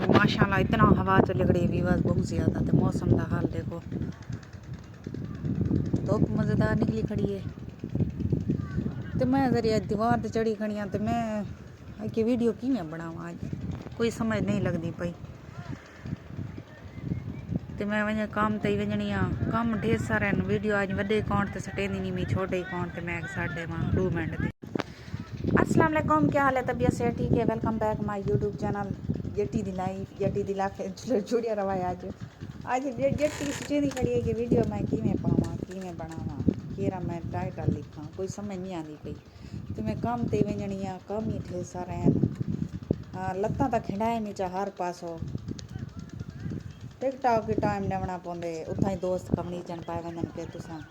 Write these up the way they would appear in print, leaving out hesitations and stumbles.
माशाल्लाह इतना हवा चल रही है बस बहुत ज़्यादा। तो मौसम का हाल देखो, धुप मज़ेदार निकली खड़ी है। तो मैं जरिए दीवार से चढ़ी खड़ी हाँ। तो मैं कि वीडियो की मैं बनावा, आज कोई समझ नहीं लगती पई। तो मैं वजह काम ते वजनी हाँ, काम ढेर सारे वीडियो आज वड्डे अकाउंट ते सटेंदी नहीं, मैं छोटे अकाउंट ते मैं साढ़े वहाँ 2 मिनट दी। अस्सलाम वालेकुम, क्या हाल है? तबीयत से ठीक है? Welcome back my YouTube channel Jatti Di life, Jatti Di life जुड़िया रहा है। आज जट्टी स्टेंदी खड़ी है कि वीडियो मैं कि मैं पावा कि मैं बनावा, केरा मैं टाइटल लिखा, कोई समझ नहीं आती पई। तो मैं काम ते वजनी हाँ, काम ही ढेर सारे हैं। लत्तां तो खिंडाए नहीं चाह हर पासों, टिकटॉक के टाइम नेवना पौंदे, उतना ही दोस्त कमनी चन पाए वजन के तुसा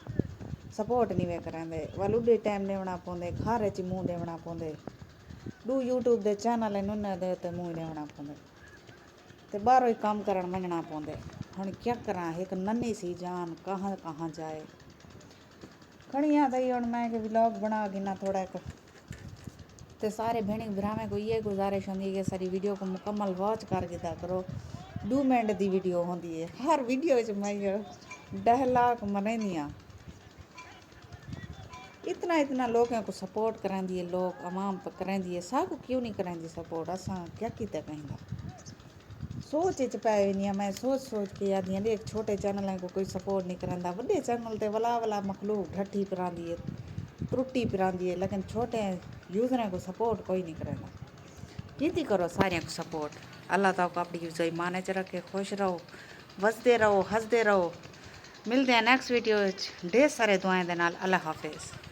सपोर्ट नहीं वे करेंदे, वल उडे टाइम देवना पौंदे, खारे च मुँह देवना पौंदे, 2 यूट्यूब दे चैनल हैं उन्हें दे ते मुँह देवना पौंदे, ते बाहरों ही काम करन वजना पौंदे। हुण क्या करा, एक नन्ही सी जान कहाँ कहाँ जाए। खड़ियाँ तई हुण मैं कि व्लॉग बना के ना थोड़ा एक, ते सारे भेणी भरावें को ये गुजारिश होंदी है कि सारी वीडियो को मुकम्मल वॉच कर दिया करो। 2 मिनट की वीडियो होंदी है, हर वीडियो च मैं 10 लाख मनानी हाँ। इतना लोगों को सपोर्ट करांदी है, लोग आवाम पर करांदी है, साकू क्यों नहीं करांदी सपोर्ट? असा क्या किया कहेंगा? सोच च पै वेंदी मैं, सोच के आदि एक छोटे चैनल को कोई सपोर्ट नहीं करांदा, वड्डे चैनल ते वला मखलूक ढट्ठी पिरांदी है, त्रुट्टी पिरांदी है, लेकिन छोटे यूजरें को सपोर्ट कोई नहीं करांदा। कीती करो सारे को सपोर्ट। अल्लाह ताला को अपनी यूज़ माने च रखे, खुश रहो, वसदे रहो, हंसदे रहो। मिलते हैं नेक्स्ट वीडियो, ढेर सारे दुआएं दे नाल। अल्लाह हाफिज़।